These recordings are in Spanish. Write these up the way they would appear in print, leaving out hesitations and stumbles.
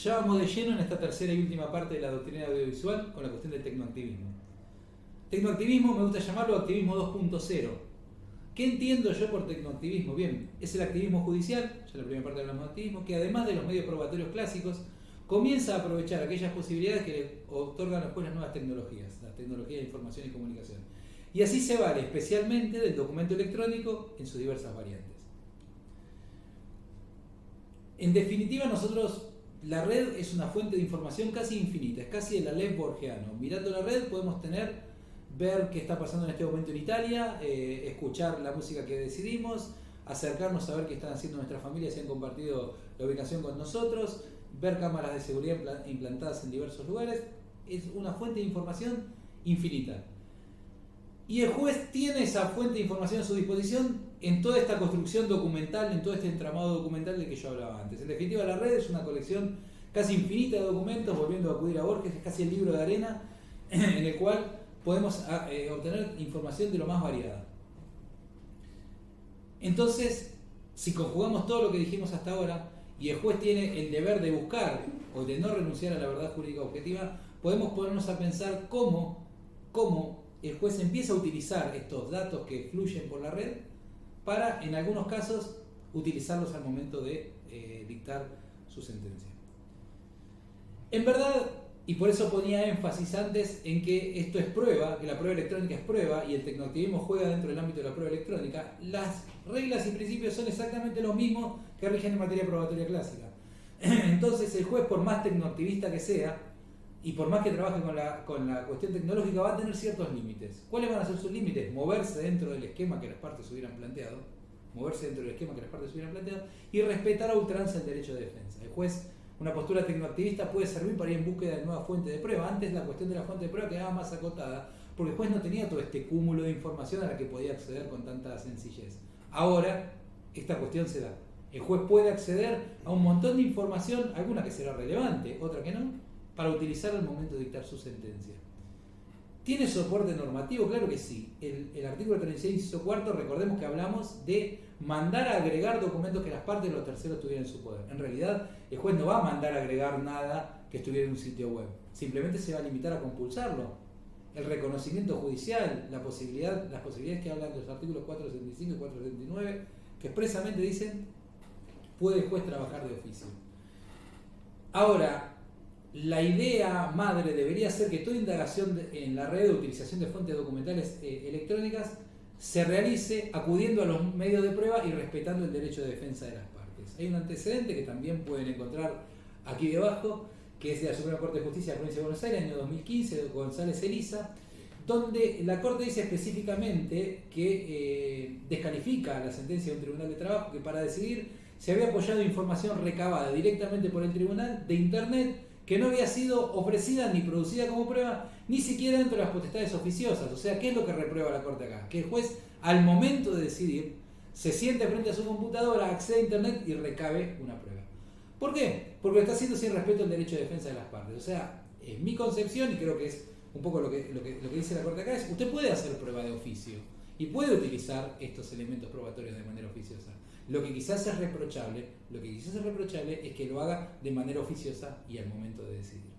ya vamos de lleno en esta tercera y última parte de la doctrina audiovisual con la cuestión del tecnoactivismo. Tecnoactivismo me gusta llamarlo activismo 2.0. ¿Qué entiendo yo por tecnoactivismo? Bien, es el activismo judicial, ya en la primera parte hablamos de activismo, que además de los medios probatorios clásicos, comienza a aprovechar aquellas posibilidades que le otorgan después las nuevas tecnologías, las tecnologías de información y comunicación. Y así se vale especialmente del documento electrónico en sus diversas variantes. En definitiva, la red es una fuente de información casi infinita, es casi el Aleph borgiano. Mirando la red podemos ver qué está pasando en este momento en Italia, escuchar la música que decidimos, acercarnos a ver qué están haciendo nuestras familias, si han compartido la ubicación con nosotros, ver cámaras de seguridad implantadas en diversos lugares. Es una fuente de información infinita. Y el juez tiene esa fuente de información a su disposición en toda esta construcción documental, en todo este entramado documental del que yo hablaba antes. En definitiva, la red es una colección casi infinita de documentos, volviendo a acudir a Borges, es casi el libro de arena en el cual podemos obtener información de lo más variada. Entonces, si conjugamos todo lo que dijimos hasta ahora, y el juez tiene el deber de buscar o de no renunciar a la verdad jurídica objetiva, podemos ponernos a pensar cómo el juez empieza a utilizar estos datos que fluyen por la red para, en algunos casos, utilizarlos al momento de dictar su sentencia. En verdad, y por eso ponía énfasis antes en que esto es prueba, que la prueba electrónica es prueba y el tecnoactivismo juega dentro del ámbito de la prueba electrónica, las reglas y principios son exactamente los mismos que rigen en materia probatoria clásica. Entonces el juez, por más tecnoactivista que sea, y por más que trabaje con la cuestión tecnológica, va a tener ciertos límites. ¿Cuáles van a ser sus límites? Moverse dentro del esquema que las partes hubieran planteado, y respetar a ultranza el derecho de defensa. El juez, una postura tecnoactivista puede servir para ir en búsqueda de nuevas fuentes de prueba. Antes la cuestión de la fuente de prueba quedaba más acotada, porque el juez no tenía todo este cúmulo de información a la que podía acceder con tanta sencillez. Ahora, esta cuestión se da. El juez puede acceder a un montón de información, alguna que será relevante, otra que no, para utilizar al momento de dictar su sentencia. ¿Tiene soporte normativo? Claro que sí. El artículo 36, inciso cuarto, recordemos que hablamos de mandar a agregar documentos que las partes de los terceros tuvieran en su poder. En realidad, el juez no va a mandar a agregar nada que estuviera en un sitio web. Simplemente se va a limitar a compulsarlo. El reconocimiento judicial, las posibilidades que hablan de los artículos 465 y 469, que expresamente dicen, puede el juez trabajar de oficio. Ahora, la idea madre debería ser que toda indagación en la red de utilización de fuentes documentales electrónicas se realice acudiendo a los medios de prueba y respetando el derecho de defensa de las partes. Hay un antecedente que también pueden encontrar aquí debajo, que es de la Suprema Corte de Justicia de la Provincia de Buenos Aires, año 2015, de González Elisa, donde la Corte dice específicamente que descalifica la sentencia de un tribunal de trabajo que para decidir se había apoyado información recabada directamente por el tribunal de Internet que no había sido ofrecida ni producida como prueba, ni siquiera dentro de las potestades oficiosas. O sea, ¿qué es lo que reprueba la Corte acá? Que el juez, al momento de decidir, se siente frente a su computadora, accede a Internet y recabe una prueba. ¿Por qué? Porque lo está haciendo sin respeto al derecho de defensa de las partes. O sea, en mi concepción, y creo que es un poco lo que dice la Corte acá, es usted puede hacer prueba de oficio y puede utilizar estos elementos probatorios de manera oficiosa. Lo que quizás es reprochable es que lo haga de manera oficiosa y al momento de decidir.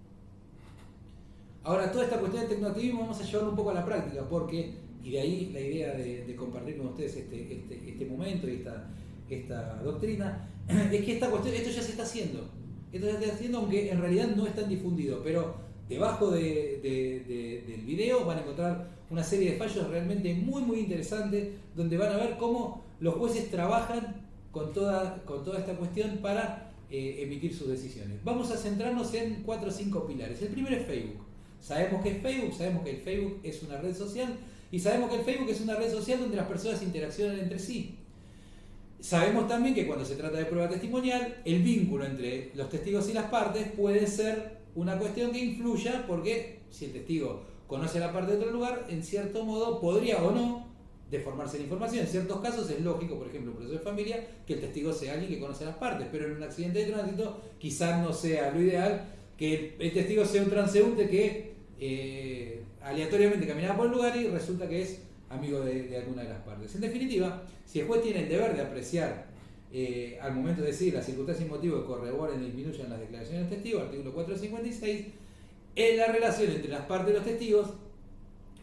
Ahora, toda esta cuestión de tecnoactivismo vamos a llevarlo un poco a la práctica, porque, y de ahí la idea de compartir con ustedes este momento y esta doctrina, es que esto ya se está haciendo. Esto ya se está haciendo, aunque en realidad no es tan difundido, pero debajo del video van a encontrar una serie de fallos realmente muy muy interesantes, donde van a ver cómo los jueces trabajan con toda esta cuestión para emitir sus decisiones. Vamos a centrarnos en 4 o 5 pilares. El primero es Facebook. Sabemos que es Facebook, sabemos que el Facebook es una red social y sabemos que el Facebook es una red social donde las personas interaccionan entre sí. Sabemos también que cuando se trata de prueba testimonial, el vínculo entre los testigos y las partes puede ser una cuestión que influya, porque si el testigo conoce la parte de otro lugar, en cierto modo podría o no deformarse la información. En ciertos casos es lógico, por ejemplo, en un proceso de familia, que el testigo sea alguien que conoce las partes, pero en un accidente de tránsito quizás no sea lo ideal que el testigo sea un transeúnte que aleatoriamente caminaba por el lugar y resulta que es amigo de alguna de las partes. En definitiva, si el juez tiene el deber de apreciar al momento de decir las circunstancias y motivos que corroboren y disminuyan las declaraciones del testigo, artículo 456, en la relación entre las partes de los testigos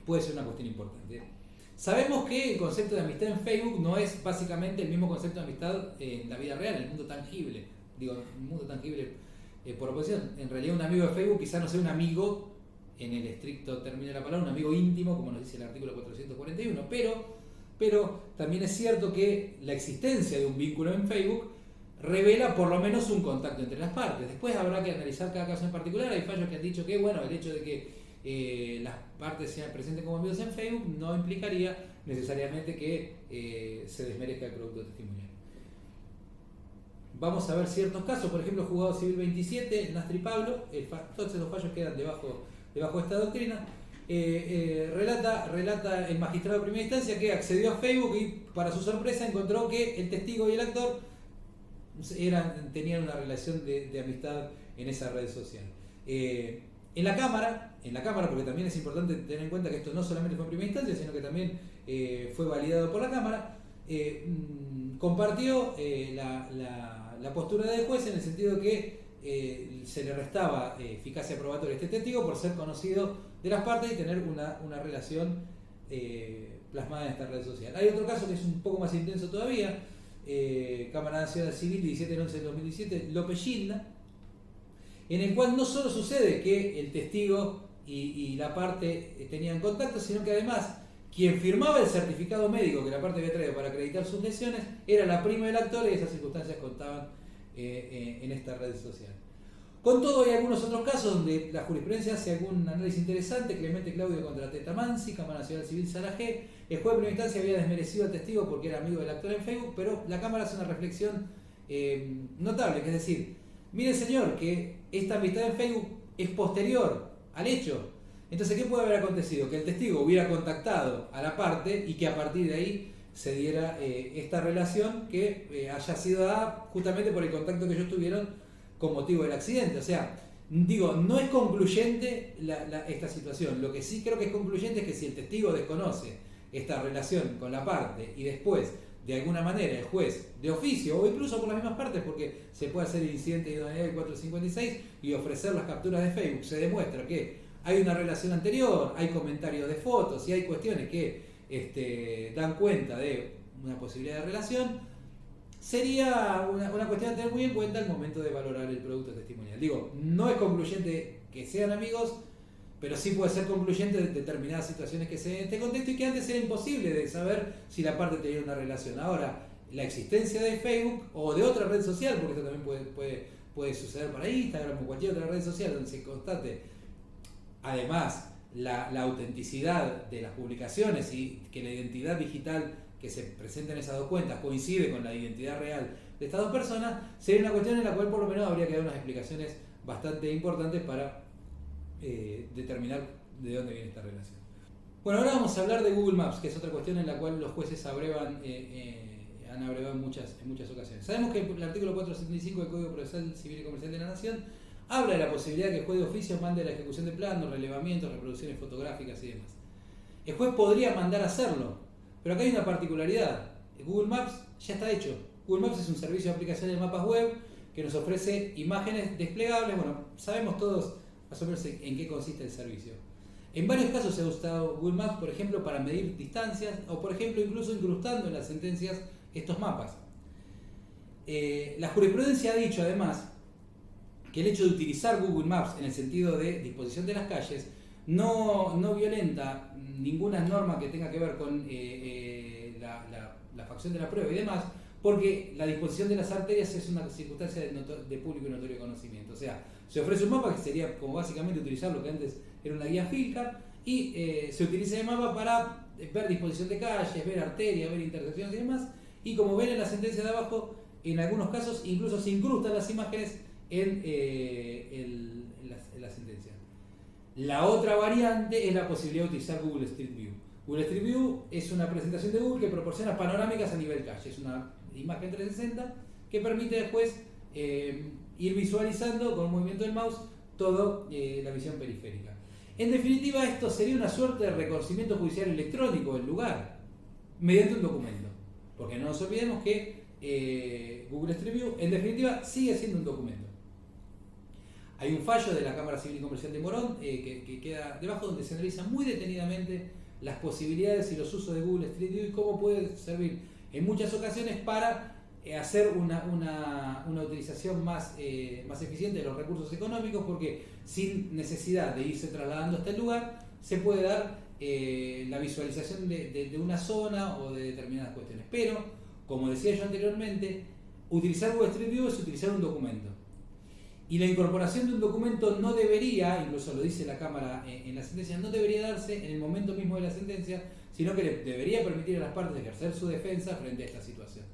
puede ser una cuestión importante. Sabemos que el concepto de amistad en Facebook no es básicamente el mismo concepto de amistad en la vida real, en el mundo tangible. Digo, el mundo tangible por oposición. En realidad un amigo de Facebook quizá no sea un amigo en el estricto término de la palabra, un amigo íntimo, como nos dice el artículo 441, pero también es cierto que la existencia de un vínculo en Facebook revela por lo menos un contacto entre las partes. Después habrá que analizar cada caso en particular. Hay fallos que han dicho que, bueno, el hecho de que las partes sean presentes como amigos en Facebook no implicaría necesariamente que se desmerezca el producto testimonial. Vamos a ver ciertos casos, por ejemplo, Juzgado Civil 27, Nastri Pablo, todos esos fallos quedan debajo de esta doctrina. Relata el magistrado de primera instancia que accedió a Facebook y para su sorpresa encontró que el testigo y el actor tenían una relación de amistad en esa red social. En la cámara, porque también es importante tener en cuenta que esto no solamente fue en primera instancia, sino que también fue validado por la Cámara, compartió la postura del juez en el sentido de que se le restaba eficacia probatoria a este testigo por ser conocido de las partes y tener una relación plasmada en esta red social. Hay otro caso que es un poco más intenso todavía, Cámara Nacional Civil 17/11/2017, López Gilda, en el cual no solo sucede que el testigo y la parte tenían contacto, sino que además quien firmaba el certificado médico que la parte había traído para acreditar sus lesiones era la prima del actor y esas circunstancias contaban en esta red social. Con todo, hay algunos otros casos donde la jurisprudencia hace algún análisis interesante. Clemente Claudio contra Teta Mansi, Cámara Nacional Civil Sarajé. El juez de primera instancia había desmerecido al testigo porque era amigo del actor en Facebook, pero la Cámara hace una reflexión notable, que es decir, mire señor, que esta amistad en Facebook es posterior al hecho. Entonces, ¿qué puede haber acontecido? Que el testigo hubiera contactado a la parte y que a partir de ahí se diera esta relación que haya sido dada justamente por el contacto que ellos tuvieron con motivo del accidente. O sea, digo, no es concluyente esta situación. Lo que sí creo que es concluyente es que si el testigo desconoce esta relación con la parte y después, de alguna manera, el juez de oficio o incluso por las mismas partes, porque se puede hacer el incidente de idoneidad del 456 y ofrecer las capturas de Facebook, se demuestra que hay una relación anterior, hay comentarios de fotos y hay cuestiones que dan cuenta de una posibilidad de relación, sería una cuestión a tener muy en cuenta al momento de valorar el producto testimonial. Digo, no es concluyente que sean amigos, pero sí puede ser concluyente de determinadas situaciones que se den en este contexto y que antes era imposible de saber si la parte tenía una relación. Ahora, la existencia de Facebook o de otra red social, porque esto también puede suceder para Instagram o cualquier otra red social donde se constate además la autenticidad de las publicaciones y que la identidad digital que se presenta en esas dos cuentas coincide con la identidad real de estas dos personas, sería una cuestión en la cual por lo menos habría que dar unas explicaciones bastante importantes para determinar de dónde viene esta relación. Bueno, ahora vamos a hablar de Google Maps, que es otra cuestión en la cual los jueces han abrevado en muchas ocasiones. Sabemos que el artículo 475 del Código Procesal Civil y Comercial de la Nación habla de la posibilidad de que el juez de oficio mande la ejecución de planos, relevamientos, reproducciones fotográficas y demás. El juez podría mandar a hacerlo, pero acá hay una particularidad. Google Maps ya está hecho. Google Maps es un servicio de aplicación de mapas web que nos ofrece imágenes desplegables. Bueno, sabemos todos más o menos en qué consiste el servicio. En varios casos se ha usado Google Maps, por ejemplo, para medir distancias o, por ejemplo, incluso incrustando en las sentencias estos mapas. La jurisprudencia ha dicho, además, que el hecho de utilizar Google Maps en el sentido de disposición de las calles no violenta ninguna norma que tenga que ver con la facción de la prueba y demás, porque la disposición de las arterias es una circunstancia de público y notorio conocimiento. O sea, se ofrece un mapa que sería como básicamente utilizar lo que antes era una guía Filcar y se utiliza el mapa para ver disposición de calles, ver arterias, ver intersecciones y demás, y como ven en la sentencia de abajo, en algunos casos incluso se incrustan las imágenes en la sentencia. La otra variante es la posibilidad de utilizar Google Street View. Google Street View es una presentación de Google que proporciona panorámicas a nivel calle. Es una imagen 360 que permite después ir visualizando con un movimiento del mouse toda la visión periférica. En definitiva, esto sería una suerte de reconocimiento judicial electrónico del lugar mediante un documento. Porque no nos olvidemos que Google Street View, en definitiva, sigue siendo un documento. Hay un fallo de la Cámara Civil y Comercial de Morón que queda debajo, donde se analiza muy detenidamente las posibilidades y los usos de Google Street View y cómo puede servir en muchas ocasiones para hacer una utilización más eficiente de los recursos económicos, porque sin necesidad de irse trasladando hasta el lugar se puede dar la visualización de una zona o de determinadas cuestiones. Pero, como decía yo anteriormente, utilizar Google Street View es utilizar un documento. Y la incorporación de un documento no debería, incluso lo dice la Cámara en la sentencia, no debería darse en el momento mismo de la sentencia, sino que le debería permitir a las partes ejercer su defensa frente a esta situación.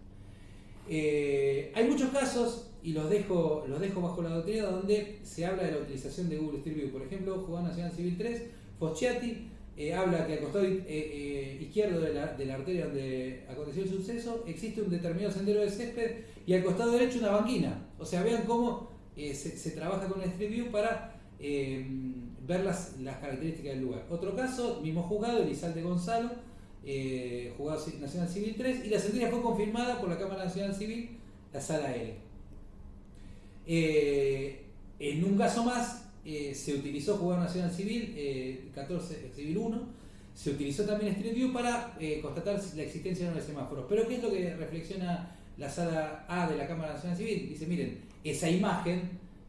Hay muchos casos, y los dejo bajo la doctrina, donde se habla de la utilización de Google Street View. Por ejemplo, Juzgado Nacional Civil 3, Foschiati, habla que al costado izquierdo de la arteria donde aconteció el suceso existe un determinado sendero de césped y al costado derecho una banquina. O sea, vean cómo se trabaja con el Street View para ver las características del lugar. Otro caso, mismo juzgado, Elizalde Gonzalo, Juzgado Nacional Civil 3, y la sentencia fue confirmada por la Cámara Nacional Civil, la Sala L. En un caso más, se utilizó Juzgado Nacional Civil 14, Civil 1, se utilizó también Street View para constatar la existencia de los semáforos. Pero ¿qué es lo que reflexiona la Sala A de la Cámara Nacional Civil? Dice, miren, esa imagen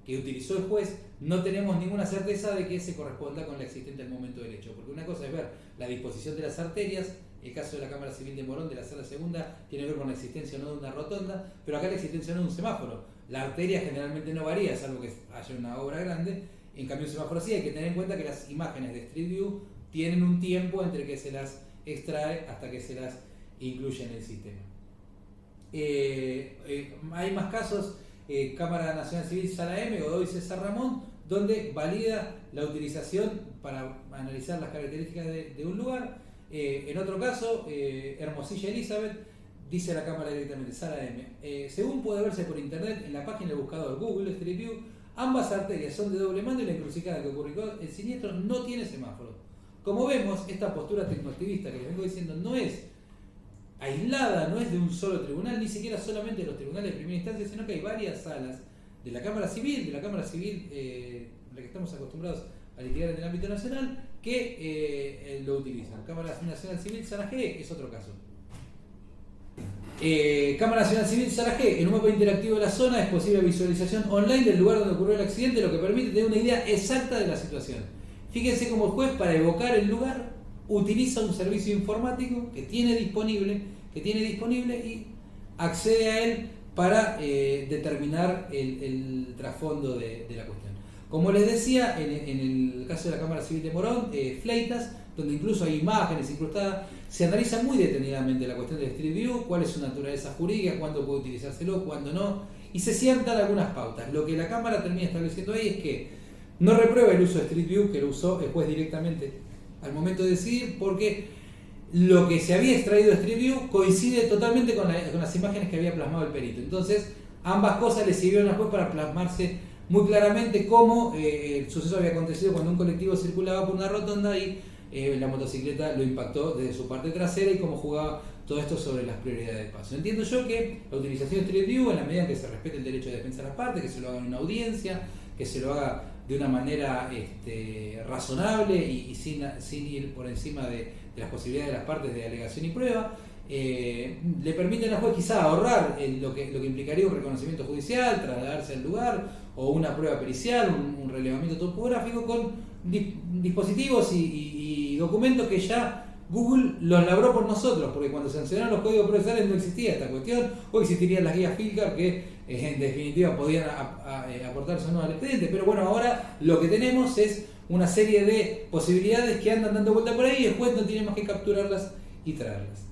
que utilizó el juez no tenemos ninguna certeza de que se corresponda con la existente al momento del hecho, porque una cosa es ver la disposición de las arterias. El caso de la Cámara Civil de Morón, de la Sala Segunda, tiene que ver con la existencia o no de una rotonda, pero acá la existencia no de un semáforo. La arteria generalmente no varía, salvo que haya una obra grande. En cambio, un semáforo sí. Hay que tener en cuenta que las imágenes de Street View tienen un tiempo entre que se las extrae hasta que se las incluye en el sistema. Hay más casos. Cámara Nacional Civil, Sala M, Godoy César Ramón, donde valida la utilización para analizar las características de un lugar. En otro caso, Hermosilla Elizabeth, dice la Cámara directamente, Sala M, según puede verse por internet en la página del buscador Google Street View, ambas arterias son de doble mando y la encrucijada que ocurrió el siniestro no tiene semáforo. Como vemos, esta postura tecnoactivista que les vengo diciendo no es aislada, no es de un solo tribunal, ni siquiera solamente de los tribunales de primera instancia, sino que hay varias salas de la Cámara Civil, a la que estamos acostumbrados a litigar en el ámbito nacional, que lo utilizan. Cámara Nacional Civil, Sala G, es otro caso. Cámara Nacional Civil, Sala G, en un mapa interactivo de la zona es posible visualización online del lugar donde ocurrió el accidente, lo que permite tener una idea exacta de la situación. Fíjense cómo el juez, para evocar el lugar, utiliza un servicio informático que tiene disponible y accede a él para determinar el trasfondo de la cuestión. Como les decía, en el caso de la Cámara Civil de Morón, Fleitas, donde incluso hay imágenes incrustadas, se analiza muy detenidamente la cuestión de Street View, cuál es su naturaleza jurídica, cuándo puede utilizárselo, cuándo no, y se sientan algunas pautas. Lo que la Cámara termina estableciendo ahí es que no reprueba el uso de Street View, que lo usó el juez directamente al momento de decidir, porque lo que se había extraído de Street View coincide totalmente con las imágenes que había plasmado el perito. Entonces, ambas cosas le sirvieron al juez para plasmarse muy claramente cómo el suceso había acontecido cuando un colectivo circulaba por una rotonda y la motocicleta lo impactó desde su parte trasera y cómo jugaba todo esto sobre las prioridades del paso. Entiendo yo que la utilización de Street View, en la medida en que se respete el derecho de defensa de las partes, que se lo haga en una audiencia, que se lo haga de una manera razonable y sin ir por encima de las posibilidades de las partes de alegación y prueba, le permiten al juez quizá ahorrar lo que implicaría un reconocimiento judicial, trasladarse al lugar o una prueba pericial, un relevamiento topográfico con dispositivos y documentos que ya Google los labró por nosotros, porque cuando sancionaron los códigos procesales no existía esta cuestión, o existirían las guías FILCAR que en definitiva podían aportarse o no al expediente. Pero bueno, ahora lo que tenemos es una serie de posibilidades que andan dando vuelta por ahí y el juez no tiene más que capturarlas y traerlas.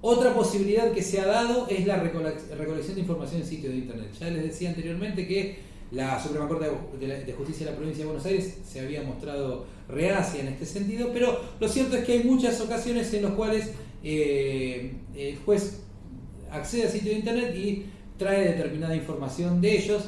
Otra posibilidad que se ha dado es la recolección de información en sitios de internet. Ya les decía anteriormente que la Suprema Corte de Justicia de la Provincia de Buenos Aires se había mostrado reacia en este sentido, pero lo cierto es que hay muchas ocasiones en las cuales el juez accede a sitios de internet y trae determinada información de ellos.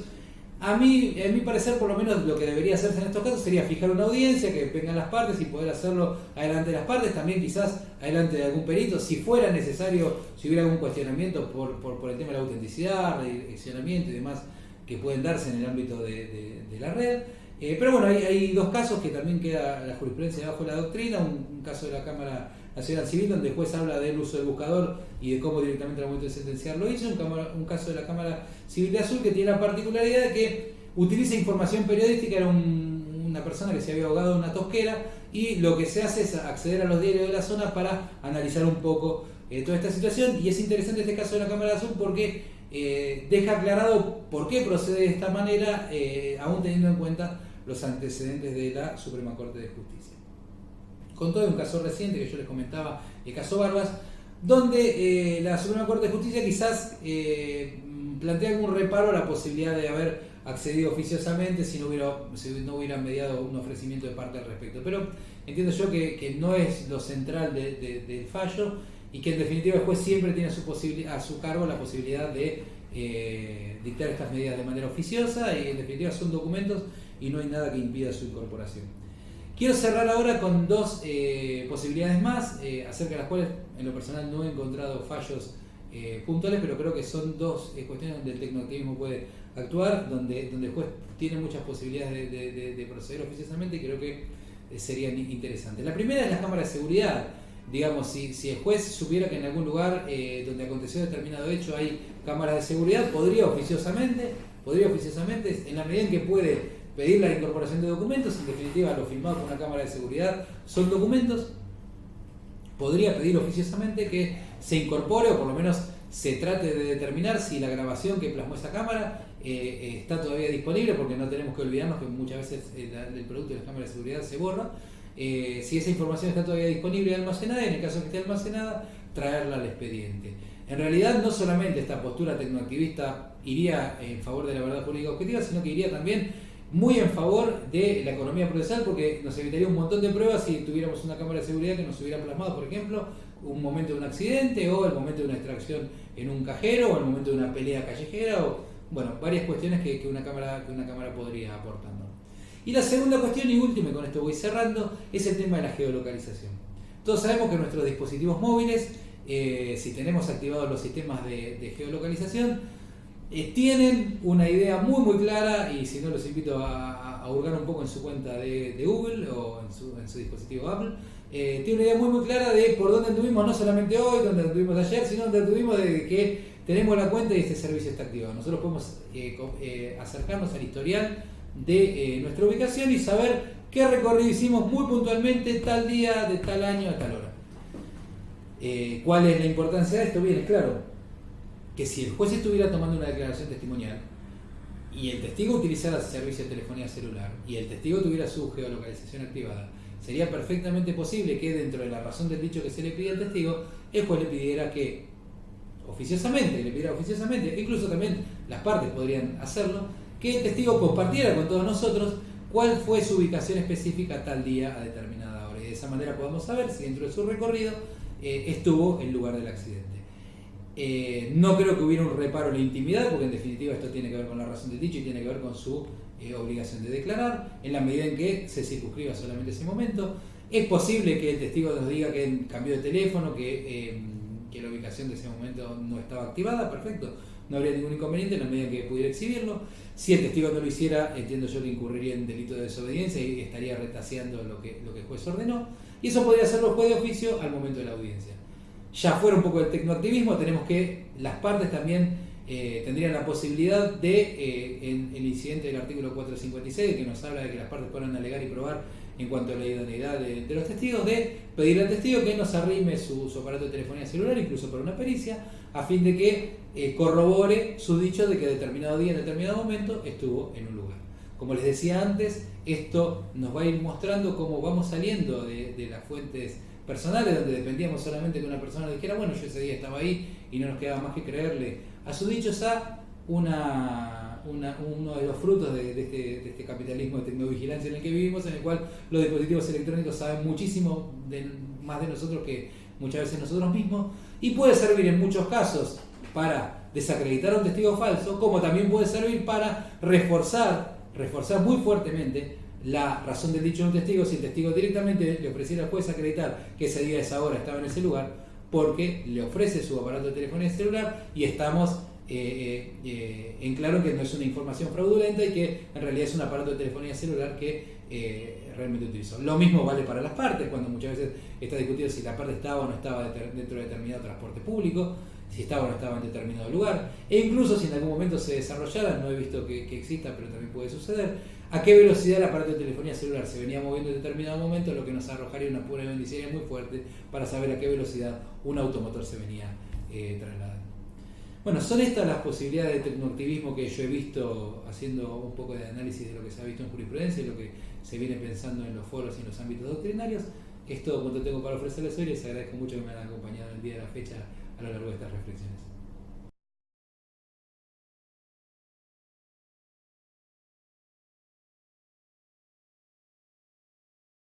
A mi parecer, por lo menos lo que debería hacerse en estos casos sería fijar una audiencia, que vengan las partes y poder hacerlo adelante de las partes, también quizás adelante de algún perito, si fuera necesario, si hubiera algún cuestionamiento por el tema de la autenticidad, direccionamiento y demás que pueden darse en el ámbito de la red. Pero bueno, hay dos casos que también queda la jurisprudencia debajo de la doctrina, un caso de la Cámara Nacional Civil donde el juez habla del uso del buscador y de cómo directamente al momento de sentenciar lo hizo, un caso de la Cámara Civil de Azul que tiene la particularidad de que utiliza información periodística, era una persona que se había ahogado en una tosquera y lo que se hace es acceder a los diarios de la zona para analizar un poco toda esta situación, y es interesante este caso de la Cámara Azul porque deja aclarado por qué procede de esta manera, aún teniendo en cuenta los antecedentes de la Suprema Corte de Justicia. Con todo, un caso reciente que yo les comentaba, el caso Barbas, donde la Suprema Corte de Justicia quizás plantea algún reparo a la posibilidad de haber accedido oficiosamente si no hubiera mediado un ofrecimiento de parte al respecto. Pero entiendo yo que no es lo central del fallo y que en definitiva el juez siempre tiene a su cargo la posibilidad de dictar estas medidas de manera oficiosa, y en definitiva son documentos y no hay nada que impida su incorporación. Quiero cerrar ahora con dos posibilidades más, acerca de las cuales en lo personal no he encontrado fallos puntuales, pero creo que son dos cuestiones donde el tecnoactivismo puede actuar, donde el juez tiene muchas posibilidades de proceder oficiosamente y creo que serían interesantes. La primera es la cámara de seguridad. Digamos, si el juez supiera que en algún lugar donde aconteció determinado hecho hay cámaras de seguridad, podría oficiosamente, en la medida en que puede pedir la incorporación de documentos, en definitiva lo filmado por una cámara de seguridad son documentos, podría pedir oficiosamente que se incorpore o por lo menos se trate de determinar si la grabación que plasmó esa cámara está todavía disponible, porque no tenemos que olvidarnos que muchas veces el producto de las cámaras de seguridad se borra. Si esa información está todavía disponible y almacenada, y en el caso que esté almacenada, traerla al expediente. En realidad no solamente esta postura tecnoactivista iría en favor de la verdad jurídica objetiva, sino que iría también muy en favor de la economía procesal, porque nos evitaría un montón de pruebas si tuviéramos una cámara de seguridad que nos hubiera plasmado, por ejemplo, un momento de un accidente, o el momento de una extracción en un cajero, o el momento de una pelea callejera, o bueno, varias cuestiones que una cámara podría aportarnos. Y la segunda cuestión, y última, y con esto voy cerrando, es el tema de la geolocalización. Todos sabemos que nuestros dispositivos móviles, si tenemos activados los sistemas de geolocalización, tienen una idea muy clara, y si no los invito a hurgar un poco en su cuenta de Google o en su dispositivo Apple, tiene una idea muy clara de por dónde anduvimos, no solamente hoy, dónde anduvimos ayer, sino dónde anduvimos desde que tenemos la cuenta y este servicio está activado. Nosotros podemos acercarnos al historial de nuestra ubicación y saber qué recorrido hicimos muy puntualmente tal día, de tal año, a tal hora. ¿Cuál es la importancia de esto? Bien, es claro que si el juez estuviera tomando una declaración testimonial y el testigo utilizara el servicio de telefonía celular y el testigo tuviera su geolocalización activada, sería perfectamente posible que dentro de la razón del dicho que se le pide al testigo, el juez le pidiera oficiosamente, incluso también las partes podrían hacerlo, que el testigo compartiera con todos nosotros cuál fue su ubicación específica tal día a determinada hora, y de esa manera podemos saber si dentro de su recorrido estuvo en el lugar del accidente. No creo que hubiera un reparo en la intimidad, porque en definitiva esto tiene que ver con la razón del dicho y tiene que ver con su obligación de declarar, en la medida en que se circunscriba solamente ese momento. Es posible que el testigo nos diga que cambió de teléfono, que la ubicación de ese momento no estaba activada, perfecto, no habría ningún inconveniente en la medida en que pudiera exhibirlo. Si el testigo no lo hiciera, entiendo yo que incurriría en delito de desobediencia y estaría retaseando lo que el juez ordenó, y eso podría hacerlo el juez de oficio al momento de la audiencia. Ya fuera un poco del tecnoactivismo, tenemos que las partes también tendrían la posibilidad de, en el incidente del artículo 456, que nos habla de que las partes puedan alegar y probar en cuanto a la idoneidad de los testigos, de pedir al testigo que nos arrime su aparato de telefonía celular, incluso para una pericia, a fin de que corrobore su dicho de que determinado día, en determinado momento, estuvo en un lugar. Como les decía antes, esto nos va a ir mostrando cómo vamos saliendo de las fuentes personales, donde dependíamos solamente que una persona dijera, bueno, yo ese día estaba ahí, y no nos quedaba más que creerle a sus dichos, a uno de los frutos de este capitalismo de tecnovigilancia en el que vivimos, en el cual los dispositivos electrónicos saben muchísimo más de nosotros que muchas veces nosotros mismos, y puede servir en muchos casos para desacreditar a un testigo falso, como también puede servir para reforzar muy fuertemente la razón del dicho de un testigo si el testigo directamente le ofreciera al juez acreditar que ese día, esa hora estaba en ese lugar, porque le ofrece su aparato de telefonía celular y estamos en claro que no es una información fraudulenta y que en realidad es un aparato de telefonía celular que realmente utilizó. Lo mismo vale para las partes, cuando muchas veces está discutido si la parte estaba o no estaba dentro de determinado transporte público, si estaba o no estaba en determinado lugar, e incluso si en algún momento se desarrollara, no he visto que exista, pero también puede suceder, a qué velocidad el aparato de telefonía celular se venía moviendo en determinado momento, lo que nos arrojaría una prueba indiciaria muy fuerte para saber a qué velocidad un automotor se venía trasladando. Bueno, son estas las posibilidades de tecnoactivismo que yo he visto haciendo un poco de análisis de lo que se ha visto en jurisprudencia y lo que se viene pensando en los foros y en los ámbitos doctrinarios. Es todo cuanto tengo para ofrecerles hoy. Les agradezco mucho que me hayan acompañado el día de la fecha a lo largo de estas reflexiones.